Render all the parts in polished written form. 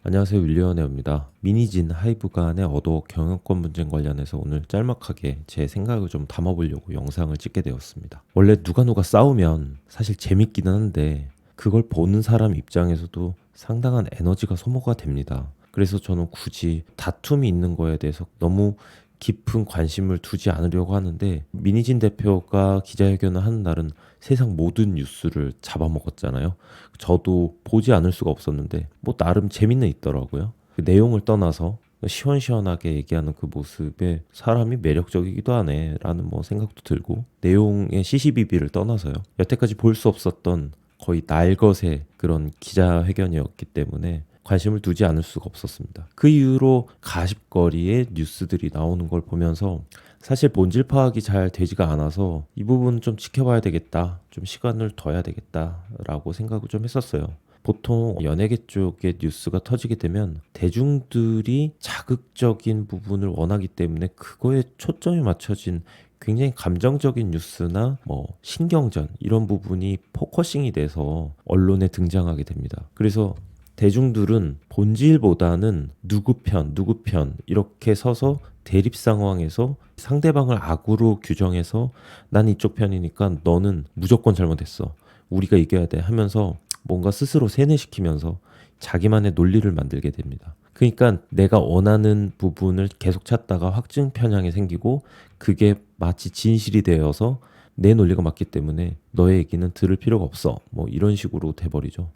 안녕하세요. 윌리언웨어입니다. 미니진 하이브 간의 어도 경영권 분쟁 관련해서 오늘 짤막하게 제 생각을 좀 담아보려고 영상을 찍게 되었습니다. 원래 누가 싸우면 사실 재밌기는 한데 그걸 보는 사람 입장에서도 상당한 에너지가 소모가 됩니다. 그래서 저는 굳이 다툼이 있는 거에 대해서 너무 깊은 관심을 두지 않으려고 하는데, 미니진 대표가 기자회견을 하는 날은 세상 모든 뉴스를 잡아먹었잖아요. 저도 보지 않을 수가 없었는데 뭐 나름 재미는 있더라고요. 그 내용을 떠나서 시원시원하게 얘기하는 그 모습에 사람이 매력적이기도 하네 라는 뭐 생각도 들고, 내용의 시시비비를 떠나서요, 여태까지 볼 수 없었던 거의 날것의 그런 기자회견이었기 때문에 관심을 두지 않을 수가 없었습니다. 그 이후로 가십거리에 뉴스들이 나오는 걸 보면서 사실 본질 파악이 잘 되지가 않아서 이 부분 좀 지켜봐야 되겠다, 좀 시간을 둬야 되겠다라고 생각을 좀 했었어요. 보통 연예계 쪽의 뉴스가 터지게 되면 대중들이 자극적인 부분을 원하기 때문에 그거에 초점이 맞춰진 굉장히 감정적인 뉴스나 뭐 신경전 이런 부분이 포커싱이 돼서 언론에 등장하게 됩니다. 그래서 대중들은 본질보다는 누구 편 이렇게 서서 대립 상황에서 상대방을 악으로 규정해서 난 이쪽 편이니까 너는 무조건 잘못했어, 우리가 이겨야 돼 하면서 뭔가 스스로 세뇌시키면서 자기만의 논리를 만들게 됩니다. 그러니까 내가 원하는 부분을 계속 찾다가 확증 편향이 생기고 그게 마치 진실이 되어서 내 논리가 맞기 때문에 너의 얘기는 들을 필요가 없어, 뭐 이런 식으로 돼버리죠.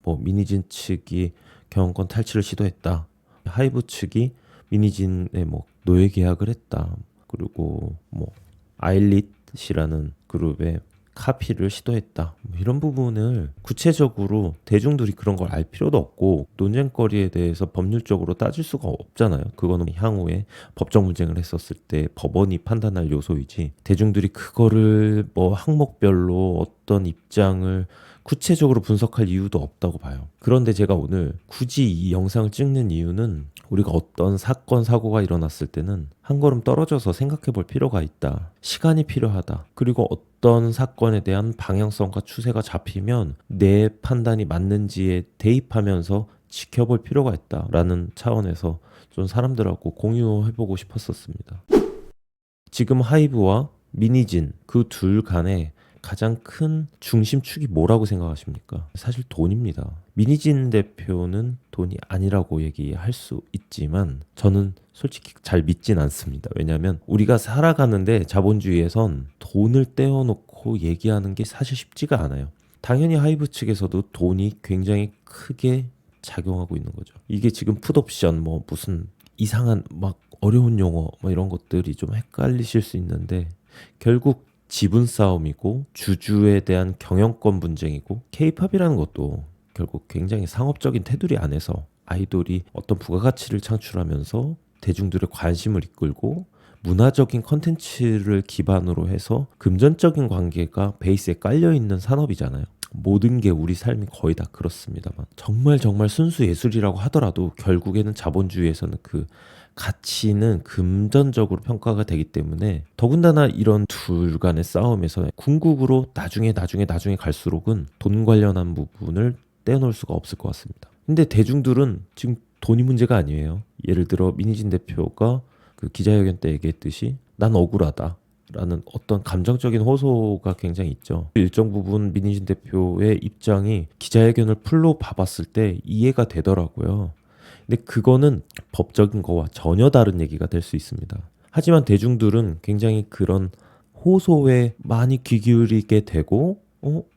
뭐 미니진 측이 경영권 탈취를 시도했다, 하이브 측이 미니진의 뭐 노예 계약을 했다, 그리고 뭐 아일릿이라는 그룹의 카피를 시도했다, 뭐 이런 부분을 구체적으로 대중들이 그런 걸 알 필요도 없고 논쟁거리에 대해서 법률적으로 따질 수가 없잖아요. 그거는 향후에 법적 분쟁을 했었을 때 법원이 판단할 요소이지, 대중들이 그거를 뭐 항목별로 어떤 입장을 구체적으로 분석할 이유도 없다고 봐요. 그런데 제가 오늘 굳이 이 영상을 찍는 이유는, 우리가 어떤 사건, 사고가 일어났을 때는 한 걸음 떨어져서 생각해 볼 필요가 있다. 시간이 필요하다. 그리고 어떤 사건에 대한 방향성과 추세가 잡히면 내 판단이 맞는지에 대입하면서 지켜볼 필요가 있다라는 차원에서 좀 사람들하고 공유해보고 싶었었습니다. 지금 하이브와 미니진 그 둘 간에 가장 큰 중심축이 뭐라고 생각하십니까? 사실 돈입니다. 미니진 대표는 돈이 아니라고 얘기할 수 있지만 저는 솔직히 잘 믿진 않습니다. 왜냐하면 우리가 살아가는데 자본주의에선 돈을 떼어놓고 얘기하는 게 사실 쉽지가 않아요. 당연히 하이브 측에서도 돈이 굉장히 크게 작용하고 있는 거죠. 이게 지금 풋옵션 뭐 무슨 이상한 막 어려운 용어 뭐 이런 것들이 좀 헷갈리실 수 있는데, 결국 지분 싸움이고 주주에 대한 경영권 분쟁이고, 케이팝이라는 것도 결국 굉장히 상업적인 테두리 안에서 아이돌이 어떤 부가가치를 창출하면서 대중들의 관심을 이끌고 문화적인 컨텐츠를 기반으로 해서 금전적인 관계가 베이스에 깔려있는 산업이잖아요. 모든 게 우리 삶이 거의 다 그렇습니다만, 정말 순수 예술이라고 하더라도 결국에는 자본주의에서는 그 가치는 금전적으로 평가가 되기 때문에, 더군다나 이런 둘 간의 싸움에서 궁극으로 나중에 갈수록은 돈 관련한 부분을 떼어놓을 수가 없을 것 같습니다. 근데 대중들은 지금 돈이 문제가 아니에요. 예를 들어 미니진 대표가 그 기자회견 때 얘기했듯이 난 억울하다 라는 어떤 감정적인 호소가 굉장히 있죠. 일정 부분 민희진 대표의 입장이 기자회견을 풀로 봐봤을 때 이해가 되더라고요. 근데 그거는 법적인 거와 전혀 다른 얘기가 될 수 있습니다. 하지만 대중들은 굉장히 그런 호소에 많이 귀 기울이게 되고,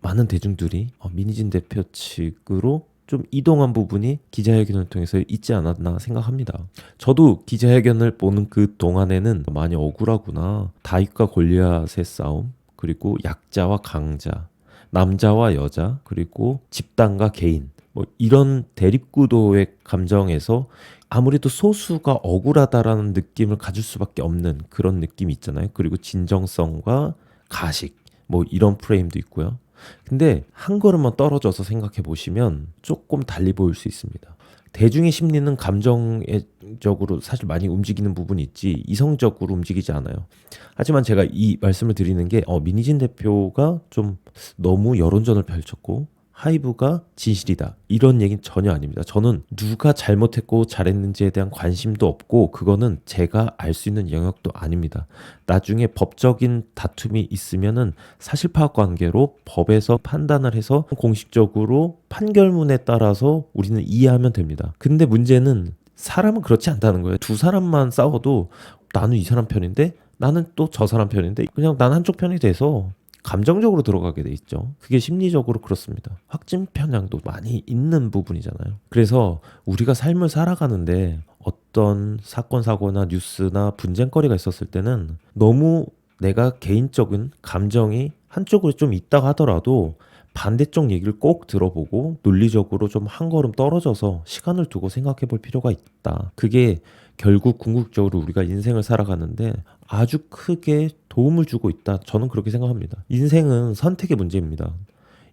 많은 대중들이 민희진 대표 측으로 좀 이동한 부분이 기자회견을 통해서 있지 않았나 생각합니다. 저도 기자회견을 보는 그 동안에는 많이 억울하구나. 다윗과 골리앗의 싸움, 그리고 약자와 강자, 남자와 여자, 그리고 집단과 개인, 뭐 이런 대립구도의 감정에서 아무래도 소수가 억울하다라는 느낌을 가질 수밖에 없는 그런 느낌이 있잖아요. 그리고 진정성과 가식, 뭐 이런 프레임도 있고요. 근데 한 걸음만 떨어져서 생각해 보시면 조금 달리 보일 수 있습니다. 대중의 심리는 감정적으로 사실 많이 움직이는 부분이 있지 이성적으로 움직이지 않아요. 하지만 제가 이 말씀을 드리는 게, 민희진 대표가 좀 너무 여론전을 펼쳤고 하이브가 진실이다 이런 얘기는 전혀 아닙니다. 저는 누가 잘못했고 잘했는지에 대한 관심도 없고 그거는 제가 알 수 있는 영역도 아닙니다. 나중에 법적인 다툼이 있으면은 사실 파악 관계로 법에서 판단을 해서 공식적으로 판결문에 따라서 우리는 이해하면 됩니다. 근데 문제는 사람은 그렇지 않다는 거예요. 두 사람만 싸워도 나는 이 사람 편인데 나는 또 저 사람 편인데 그냥 난 한쪽 편이 돼서 감정적으로 들어가게 돼 있죠. 그게 심리적으로 그렇습니다. 확증 편향도 많이 있는 부분이잖아요. 그래서 우리가 삶을 살아가는데 어떤 사건, 사고나 뉴스나 분쟁거리가 있었을 때는 너무 내가 개인적인 감정이 한쪽으로 좀 있다가 하더라도 반대쪽 얘기를 꼭 들어보고 논리적으로 좀 한 걸음 떨어져서 시간을 두고 생각해 볼 필요가 있다. 그게 결국 궁극적으로 우리가 인생을 살아가는데 아주 크게 도움을 주고 있다. 저는 그렇게 생각합니다. 인생은 선택의 문제입니다.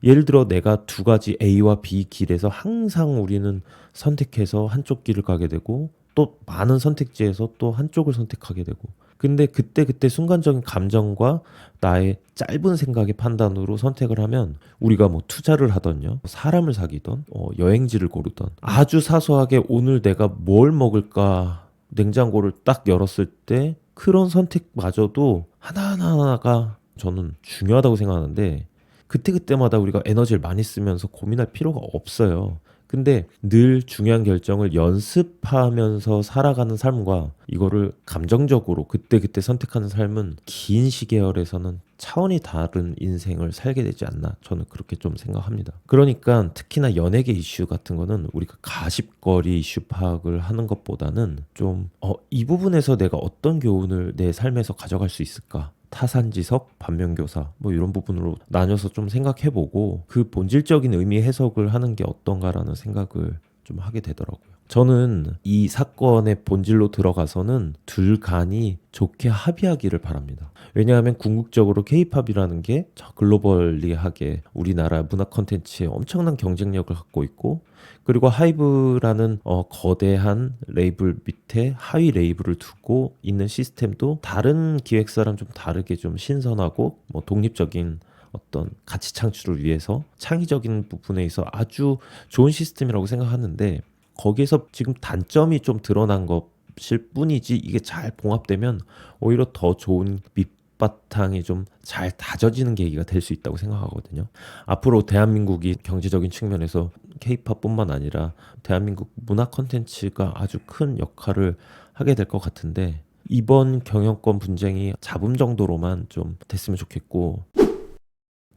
예를 들어 내가 두 가지 A와 B 길에서 항상 우리는 선택해서 한쪽 길을 가게 되고 또 많은 선택지에서 또 한쪽을 선택하게 되고 근데 그때 순간적인 감정과 나의 짧은 생각의 판단으로 선택을 하면 우리가 뭐 투자를 하던요 사람을 사귀던 여행지를 고르던 아주 사소하게 오늘 내가 뭘 먹을까 냉장고를 딱 열었을 때 그런 선택마저도 하나하나가 저는 중요하다고 생각하는데 그때그때마다 우리가 에너지를 많이 쓰면서 고민할 필요가 없어요. 근데 늘 중요한 결정을 연습하면서 살아가는 삶과 이거를 감정적으로 그때그때 선택하는 삶은 긴 시계열에서는 차원이 다른 인생을 살게 되지 않나 저는 그렇게 좀 생각합니다. 그러니까 특히나 연예계 이슈 같은 거는 우리가 가십거리 이슈 파악을 하는 것보다는 좀 이 부분에서 내가 어떤 교훈을 내 삶에서 가져갈 수 있을까? 타산지석, 반면교사 뭐 이런 부분으로 나눠서 좀 생각해보고 그 본질적인 의미 해석을 하는 게 어떤가라는 생각을 좀 하게 되더라고요. 저는 이 사건의 본질로 들어가서는 둘 간이 좋게 합의하기를 바랍니다. 왜냐하면 궁극적으로 케이팝이라는 게 글로벌리하게 우리나라 문화 콘텐츠에 엄청난 경쟁력을 갖고 있고 그리고 하이브라는 거대한 레이블 밑에 하위 레이블을 두고 있는 시스템도 다른 기획사랑 좀 다르게 좀 신선하고 뭐 독립적인 어떤 가치 창출을 위해서 창의적인 부분에 있어 아주 좋은 시스템이라고 생각하는데 거기에서 지금 단점이 좀 드러난 것일 뿐이지 이게 잘 봉합되면 오히려 더 좋은 밑바탕이 좀 잘 다져지는 계기가 될 수 있다고 생각하거든요. 앞으로 대한민국이 경제적인 측면에서 케이팝뿐만 아니라 대한민국 문화 콘텐츠가 아주 큰 역할을 하게 될 것 같은데 이번 경영권 분쟁이 잡음 정도로만 좀 됐으면 좋겠고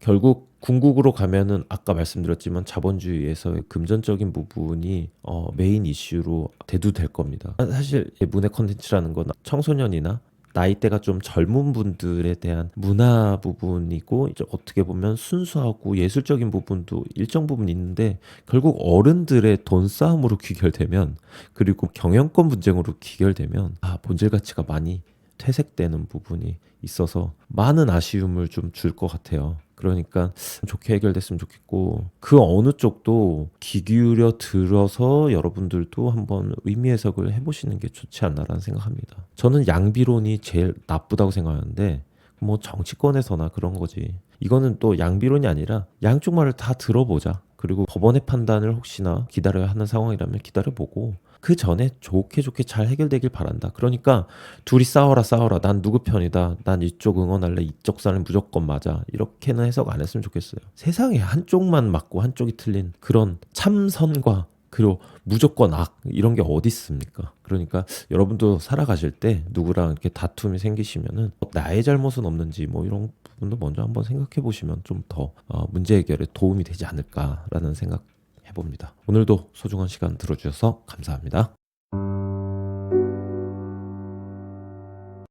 결국 궁극으로 가면은 아까 말씀드렸지만 자본주의에서의 금전적인 부분이 메인 이슈로 대두될 겁니다. 사실 문화 콘텐츠라는 건 청소년이나 나이대가 좀 젊은 분들에 대한 문화 부분이고 이제 어떻게 보면 순수하고 예술적인 부분도 일정 부분 있는데 결국 어른들의 돈 싸움으로 귀결되면 그리고 경영권 분쟁으로 귀결되면 본질 가치가 많이 퇴색되는 부분이 있어서 많은 아쉬움을 좀 줄 것 같아요. 그러니까 좋게 해결됐으면 좋겠고 그 어느 쪽도 귀 기울여 들어서 여러분들도 한번 의미 해석을 해보시는 게 좋지 않나라는 생각합니다. 저는 양비론이 제일 나쁘다고 생각하는데 뭐 정치권에서나 그런 거지. 이거는 또 양비론이 아니라 양쪽 말을 다 들어보자. 그리고 법원의 판단을 혹시나 기다려야 하는 상황이라면 기다려보고 그 전에 좋게 잘 해결되길 바란다. 그러니까 둘이 싸워라. 난 누구 편이다. 난 이쪽 응원할래. 이쪽 사람 무조건 맞아. 이렇게는 해석 안 했으면 좋겠어요. 세상에 한쪽만 맞고 한쪽이 틀린 그런 참선과 그리고 무조건 악 이런 게 어디 있습니까? 그러니까 여러분도 살아가실 때 누구랑 이렇게 다툼이 생기시면은 나의 잘못은 없는지 뭐 이런 부분도 먼저 한번 생각해 보시면 좀 더 문제 해결에 도움이 되지 않을까라는 생각 해봅니다. 오늘도 소중한 시간 들어주셔서 감사합니다.